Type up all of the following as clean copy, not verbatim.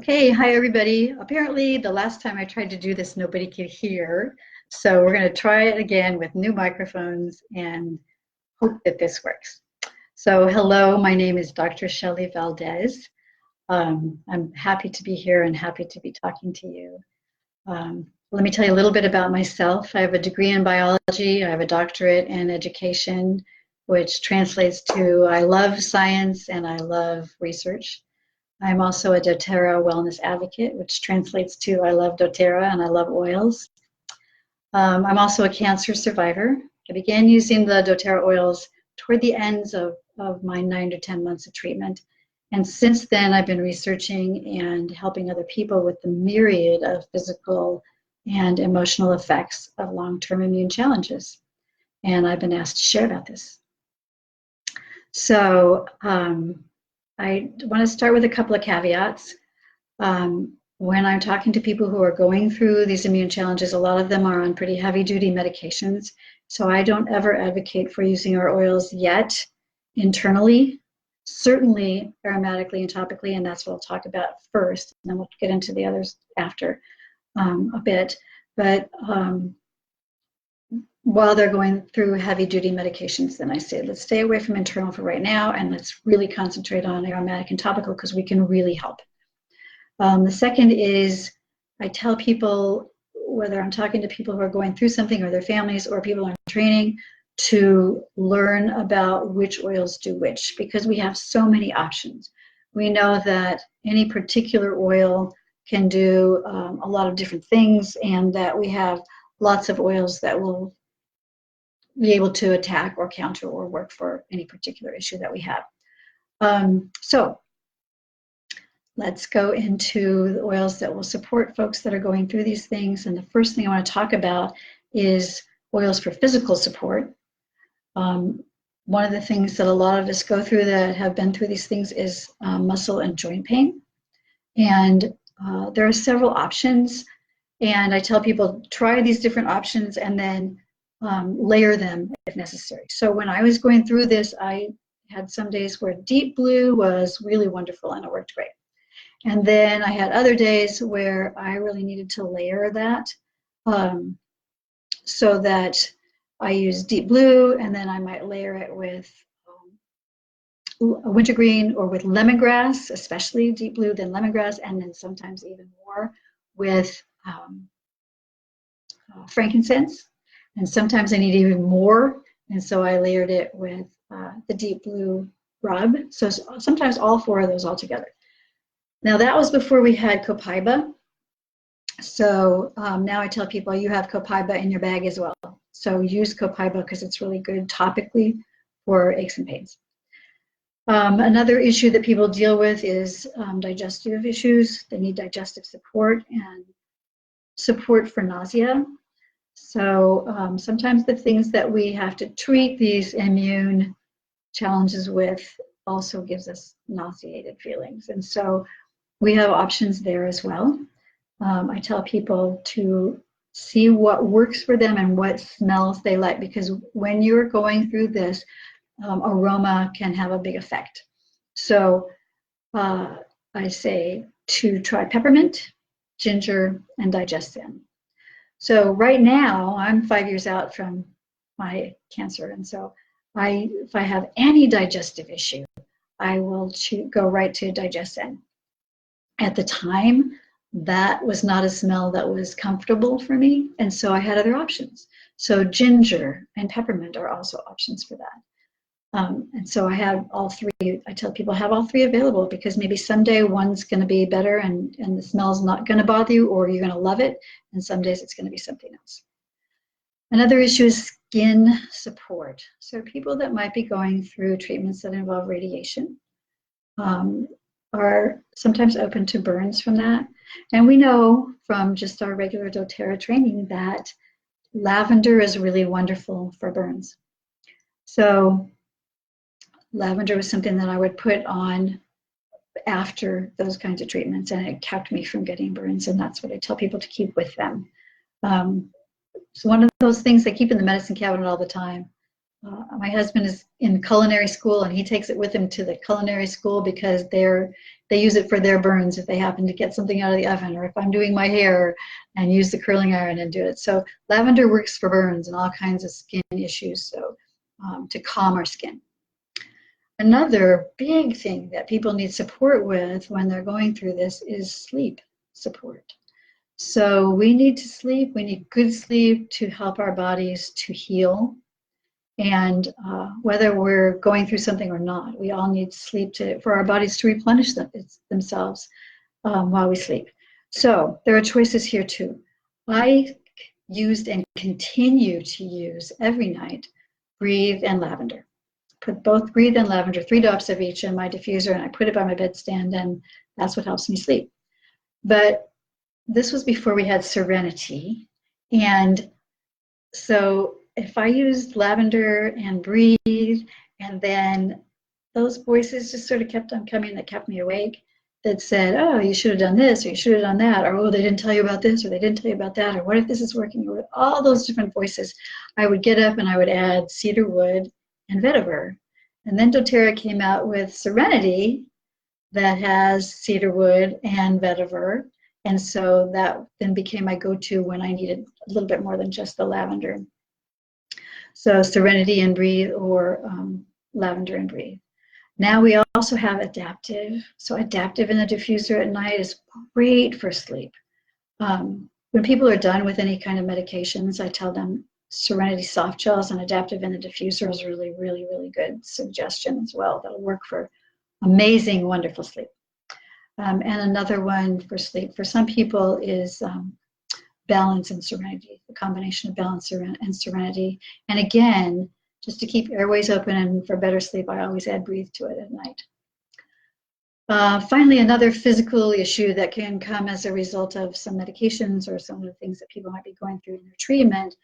Okay, hi everybody. Apparently the last time I tried to do this, nobody could hear. So we're going to try it again with new microphones and hope that this works. So hello, my name is Dr. Shelly Valdez. I'm happy to be here and happy to be talking to you. Let me tell you a little bit about myself. I have a degree in biology. I have a doctorate in education, which translates to I love science and I love research. I'm also a doTERRA wellness advocate, which translates to I love doTERRA and I love oils. I'm also a cancer survivor. I began using the doTERRA oils toward the ends of my 9 to 10 months of treatment. And since then, I've been researching and helping other people with the myriad of physical and emotional effects of long-term immune challenges. And I've been asked to share about this. So, I want to start with a couple of caveats. When I'm talking to people who are going through these immune challenges, a lot of them are on pretty heavy-duty medications. So I don't ever advocate for using our oils yet internally, certainly aromatically and topically, and that's what I'll talk about first, and then we'll get into the others after a bit. But while they're going through heavy-duty medications, then I say, let's stay away from internal for right now, and let's really concentrate on aromatic and topical because we can really help. The second is I tell people, whether I'm talking to people who are going through something or their families or people in training, to learn about which oils do which, because we have so many options. We know that any particular oil can do a lot of different things, and that we have lots of oils that will be able to attack or counter or work for any particular issue that we have. So let's go into the oils that will support folks that are going through these things. And the first thing I want to talk about is oils for physical support. One of the things that a lot of us go through that have been through these things is muscle and joint pain. And there are several options. And I tell people, try these different options and then layer them if necessary. So when I was going through this, I had some days where deep blue was really wonderful and it worked great. And then I had other days where I really needed to layer that, so that I use deep blue and then I might layer it with wintergreen or with lemongrass, especially deep blue, then lemongrass, and then sometimes even more with frankincense. And sometimes I need even more, and so I layered it with the deep blue rub. So sometimes all four of those all together. Now that was before we had copaiba. So now I tell people you have copaiba in your bag as well. So use copaiba because it's really good topically for aches and pains. Another issue that people deal with is digestive issues. They need digestive support and support for nausea. So sometimes the things that we have to treat these immune challenges with also gives us nauseated feelings. And so we have options there as well. I tell people to see what works for them and what smells they like, because when you're going through this, aroma can have a big effect. So I say to try peppermint, ginger, and digestin. So right now, I'm 5 years out from my cancer, and so if I have any digestive issue, I will go right to digestin. At the time, that was not a smell that was comfortable for me, and so I had other options. So ginger and peppermint are also options for that. And so I have all three. I tell people have all three available because maybe someday one's going to be better and the smell's not going to bother you, or you're going to love it, and some days it's going to be something else. Another issue is skin support. So people that might be going through treatments that involve radiation are sometimes open to burns from that. And we know from just our regular doTERRA training that lavender is really wonderful for burns. So lavender was something that I would put on after those kinds of treatments, and it kept me from getting burns, and that's what I tell people to keep with them. So one of those things they keep in the medicine cabinet all the time. My husband is in culinary school, and he takes it with him to the culinary school because they're they use it for their burns if they happen to get something out of the oven, or if I'm doing my hair and use the curling iron and do it. So lavender works for burns and all kinds of skin issues, so to calm our skin. Another big thing that people need support with when they're going through this is sleep support. So we need to sleep, we need good sleep to help our bodies to heal. And whether we're going through something or not, we all need sleep for our bodies to replenish themselves while we sleep. So there are choices here too. I used and continue to use every night Breathe and lavender. Put both Breathe and lavender, 3 drops of each in my diffuser, and I put it by my bedstand, and that's what helps me sleep. But this was before we had Serenity, and so if I used lavender and Breathe, and then those voices just sort of kept on coming that kept me awake, that said, oh, you should have done this, or you should have done that, or oh, they didn't tell you about this, or they didn't tell you about that, or what if this is working, or all those different voices, I would get up and I would add cedar wood and vetiver. And then doTERRA came out with Serenity that has cedar wood and vetiver. And so that then became my go-to when I needed a little bit more than just the lavender. So Serenity and Breathe, or lavender and Breathe. Now we also have Adaptive. So Adaptive in the diffuser at night is great for sleep. When people are done with any kind of medications, I tell them Serenity soft gels and Adaptive in the diffuser is really, really, really good suggestion as well. That'll work for amazing, wonderful sleep. And another one for sleep for some people is Balance and Serenity, the combination of Balance and Serenity. And again, just to keep airways open and for better sleep, I always add Breathe to it at night. Finally, another physical issue that can come as a result of some medications or some of the things that people might be going through in their treatment,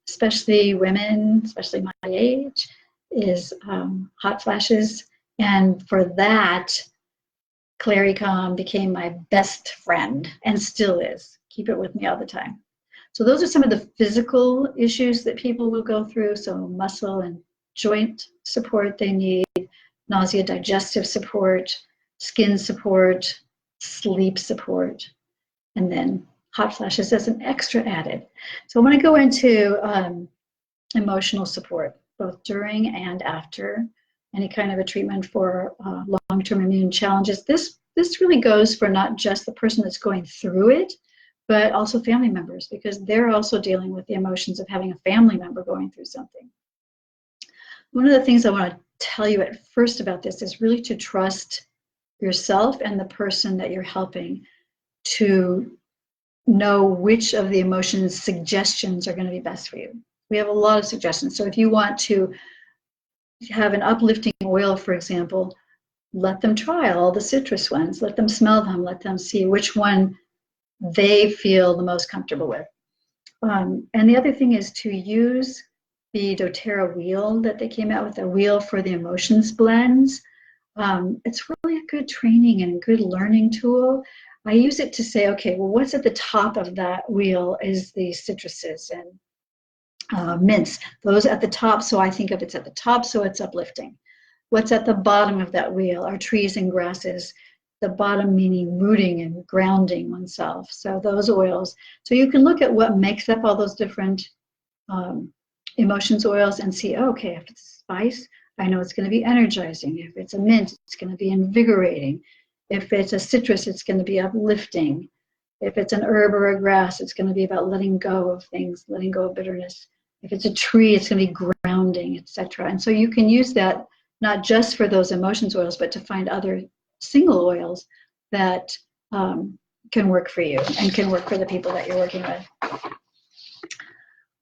especially women, especially my age, is hot flashes. And for that, Claricom became my best friend and still is. Keep it with me all the time. So those are some of the physical issues that people will go through. So muscle and joint support they need, nausea, digestive support, skin support, sleep support, and then hot flashes as an extra added. So I want to go into emotional support, both during and after any kind of a treatment for long-term immune challenges. This really goes for not just the person that's going through it, but also family members, because they're also dealing with the emotions of having a family member going through something. One of the things I want to tell you at first about this is really to trust yourself and the person that you're helping to know which of the emotions suggestions are going to be best for you. We have a lot of suggestions. So if you want to have an uplifting oil, for example, let them try all the citrus ones. Let them smell them. Let them see which one they feel the most comfortable with. And the other thing is to use the doTERRA wheel that they came out with, a wheel for the emotions blends. It's really a good training and good learning tool. I use it to say, okay, well, what's at the top of that wheel is the citruses and mints. Those at the top, so I think of it's at the top, so it's uplifting. What's at the bottom of that wheel are trees and grasses. The bottom meaning rooting and grounding oneself. So those oils. So you can look at what makes up all those different emotions oils and see, oh, okay, if it's spice, I know it's going to be energizing. If it's a mint, it's going to be invigorating. If it's a citrus, it's going to be uplifting. If it's an herb or a grass, it's going to be about letting go of things, letting go of bitterness. If it's a tree, it's going to be grounding, etc. And so you can use that not just for those emotions oils, but to find other single oils that can work for you and can work for the people that you're working with.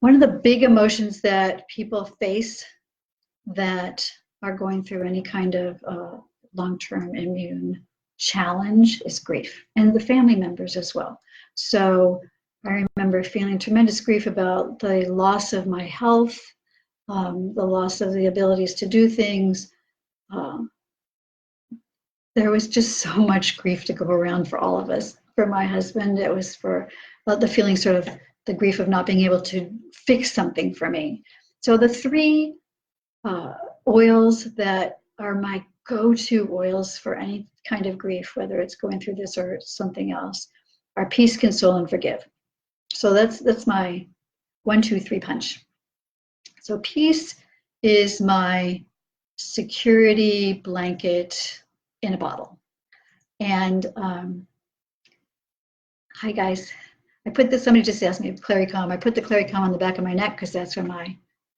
One of the big emotions that people face that are going through any kind of long-term immune challenge is grief, and the family members as well. So I remember feeling tremendous grief about the loss of my health, the loss of the abilities to do things. There was just so much grief to go around for all of us. For my husband, it was for the feeling, sort of the grief of not being able to fix something for me. So the three oils that are my go-to oils for any kind of grief, whether it's going through this or something else, are peace, console, and forgive. So that's my 1, 2, 3 punch. So peace is my security blanket in a bottle. And hi guys, I put this, somebody just asked me, Claricom. I put the Claricom on the back of my neck because that's where my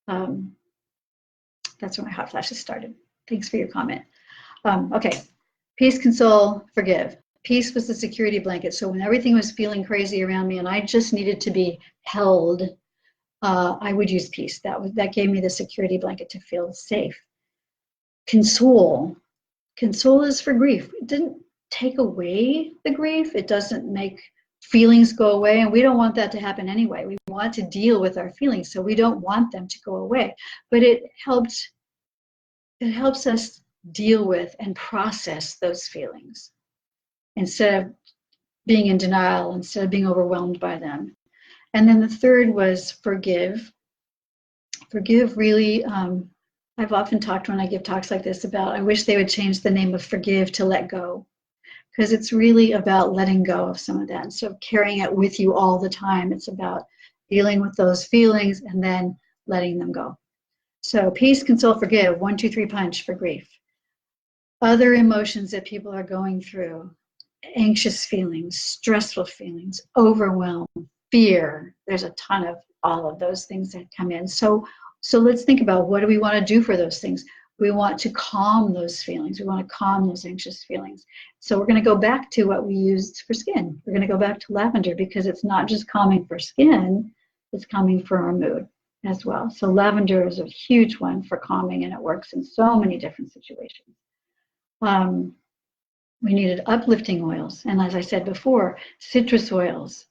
hot flashes started. Thanks for your comment. Okay, peace, console, forgive. Peace was the security blanket. So when everything was feeling crazy around me and I just needed to be held, I would use peace. That gave me the security blanket to feel safe. Console. Console is for grief. It didn't take away the grief. It doesn't make feelings go away, and we don't want that to happen anyway. We want to deal with our feelings, so we don't want them to go away. But it helps us deal with and process those feelings instead of being in denial, instead of being overwhelmed by them. And then the third was forgive. Forgive really, I've often talked when I give talks like this about, I wish they would change the name of forgive to let go, because it's really about letting go of some of that instead of carrying it with you all the time. It's about dealing with those feelings and then letting them go. So peace, console, forgive, 1, 2, 3 punch for grief. Other emotions that people are going through, anxious feelings, stressful feelings, overwhelm, fear. There's a ton of all of those things that come in. So let's think about, what do we want to do for those things? We want to calm those feelings. We want to calm those anxious feelings. So we're going to go back to what we used for skin. We're going to go back to lavender, because it's not just calming for skin, it's calming for our mood as well. So lavender is a huge one for calming, and it works in so many different situations. We needed uplifting oils. And as I said before, citrus oils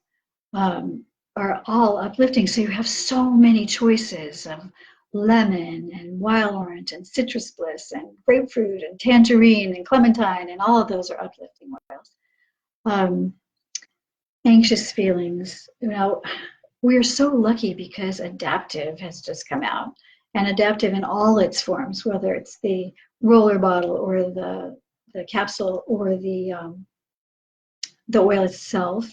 are all uplifting. So you have so many choices of lemon and wild orange and citrus bliss and grapefruit and tangerine and clementine, and all of those are uplifting oils. Anxious feelings, we're so lucky because Adaptive has just come out, and Adaptive in all its forms, whether it's the roller bottle or the capsule or the oil itself,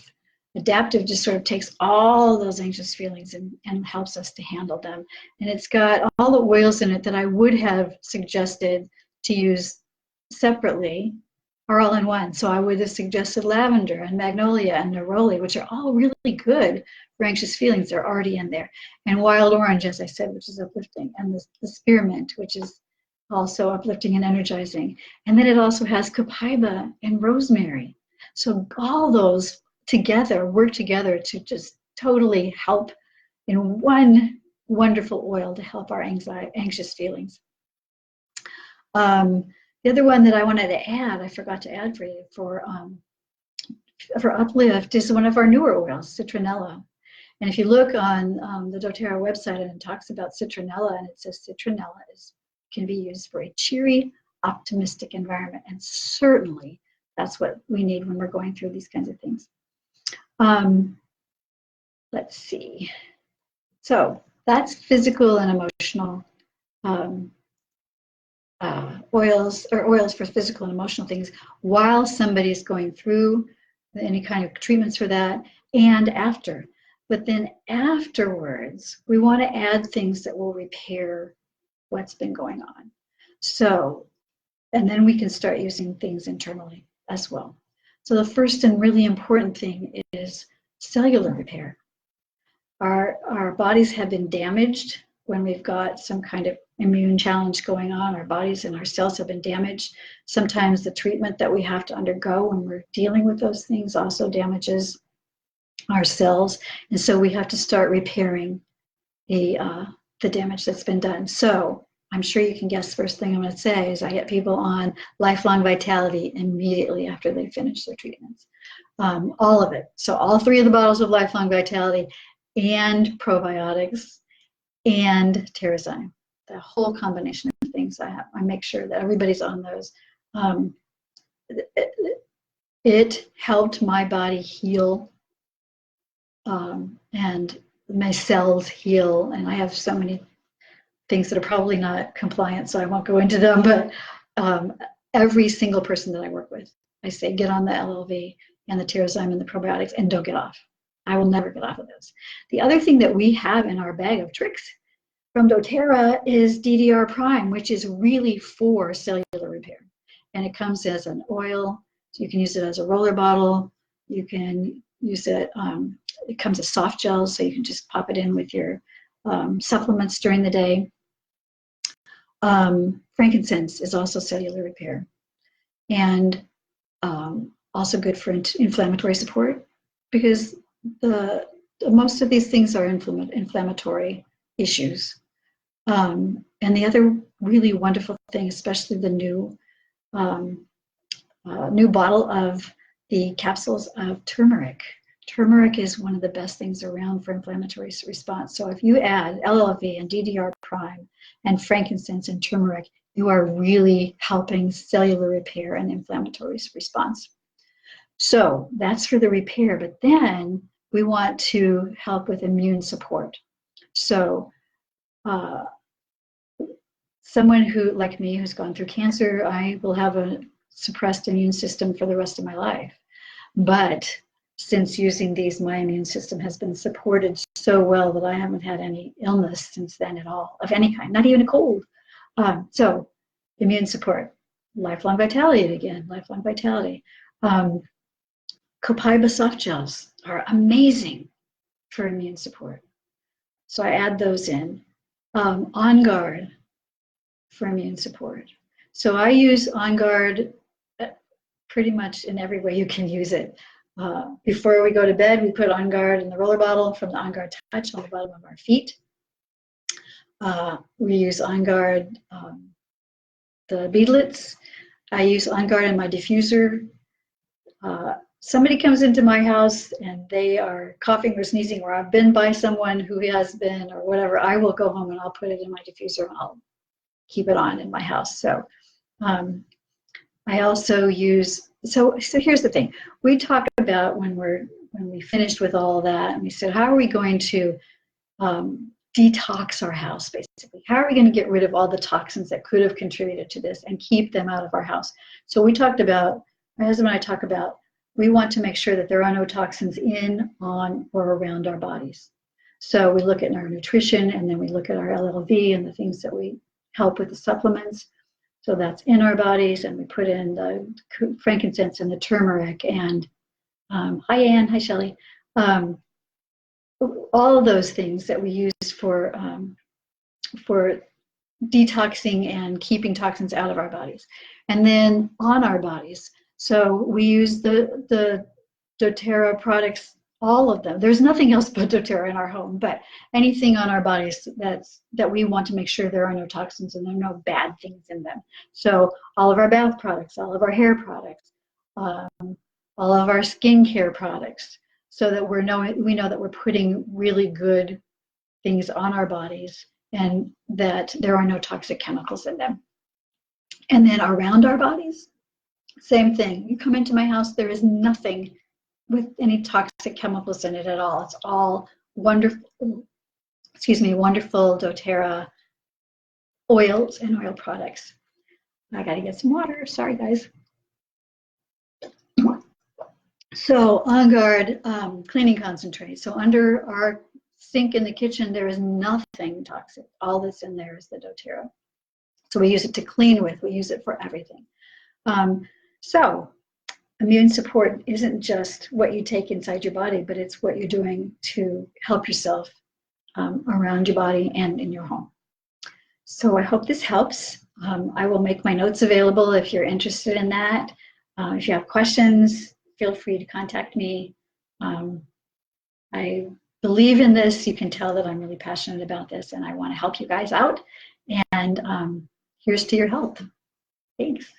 Adaptive just sort of takes all those anxious feelings and helps us to handle them. And it's got all the oils in it that I would have suggested to use separately are all in one. So I would have suggested lavender and magnolia and neroli, which are all really good for anxious feelings. They're already in there. And wild orange, as I said, which is uplifting, and the spearmint, which is also uplifting and energizing. And then it also has copaiba and rosemary. So all those together work together to just totally help in one wonderful oil to help our anxious feelings. The other one that I wanted to add, I forgot to add for you for uplift, is one of our newer oils, citronella. And if you look on the doTERRA website, and it talks about citronella, and it says citronella can be used for a cheery, optimistic environment. And certainly that's what we need when we're going through these kinds of things. Let's see. So that's physical and emotional oils for physical and emotional things while somebody's going through any kind of treatments for that, and after. But then afterwards, we want to add things that will repair what's been going on. So, and then we can start using things internally as well. So the first and really important thing is cellular repair. Our bodies have been damaged when we've got some kind of immune challenge going on. Our bodies and our cells have been damaged. Sometimes the treatment that we have to undergo when we're dealing with those things also damages our cells. And so we have to start repairing the damage that's been done. So I'm sure you can guess the first thing I'm going to say is I get people on lifelong vitality immediately after they finish their treatments. All of it. So all 3 of the bottles of lifelong vitality and probiotics and Terrazyme. The whole combination of things I make sure that everybody's on those. It helped my body heal and my cells heal. And I have so many things that are probably not compliant, so I won't go into them, but every single person that I work with. I say, get on the LLV and the Terrazyme and the probiotics and don't get off. I will never get off of those. The other thing that we have in our bag of tricks from doTERRA is DDR Prime, which is really for cellular repair. And it comes as an oil, so you can use it as a roller bottle. You can use it, it comes as soft gels, so you can just pop it in with your supplements during the day. Frankincense is also cellular repair, and also good for inflammatory support, because most of these things are inflammatory issues. And the other really wonderful thing, especially the new bottle of the capsules of turmeric. Turmeric is one of the best things around for inflammatory response. So if you add LLV and DDR Prime and frankincense and turmeric, you are really helping cellular repair and inflammatory response. So that's for the repair, but then we want to help with immune support. So someone who, like me, who's gone through cancer, I will have a suppressed immune system for the rest of my life. But since using these, my immune system has been supported so well that I haven't had any illness since then at all, of any kind, not even a cold. So immune support, lifelong vitality again, lifelong vitality. Copaiba soft gels are amazing for immune support. So I add those in. On Guard for immune support. So I use On Guard pretty much in every way you can use it. Before we go to bed, we put On Guard in the roller bottle from the On Guard Touch on the bottom of our feet. We use On Guard, the beadlets. I use On Guard in my diffuser. Somebody comes into my house and they are coughing or sneezing, or I've been by someone who has been, or whatever, I will go home and I'll put it in my diffuser and I'll keep it on in my house. So I also use, so here's the thing. We talked about when we finished with all that, and we said, how are we going to detox our house, basically? How are we going to get rid of all the toxins that could have contributed to this and keep them out of our house? So we talked about, my husband and I talk about, we want to make sure that there are no toxins in, on, or around our bodies. So we look at our nutrition, and then we look at our LLV and the things that we help with the supplements. So that's in our bodies, and we put in the frankincense and the turmeric, and hi Anne, hi Shelly. All of those things that we use for detoxing and keeping toxins out of our bodies. And then on our bodies, so we use the doTERRA products, all of them. There's nothing else but doTERRA in our home, but anything on our bodies that we want to make sure there are no toxins and there are no bad things in them. So all of our bath products, all of our hair products, all of our skincare products, so that we know that we're putting really good things on our bodies and that there are no toxic chemicals in them. And then around our bodies, same thing. You come into my house, there is nothing with any toxic chemicals in it at all. It's all wonderful, wonderful doTERRA oils and oil products. I gotta get some water, sorry guys. So On Guard cleaning concentrate. So under our sink in the kitchen, there is nothing toxic. All that's in there is the doTERRA. So we use it to clean with, we use it for everything. So immune support isn't just what you take inside your body, but it's what you're doing to help yourself around your body and in your home. So I hope this helps. I will make my notes available if you're interested in that. If you have questions, feel free to contact me. I believe in this. You can tell that I'm really passionate about this, and I want to help you guys out. And here's to your health. Thanks.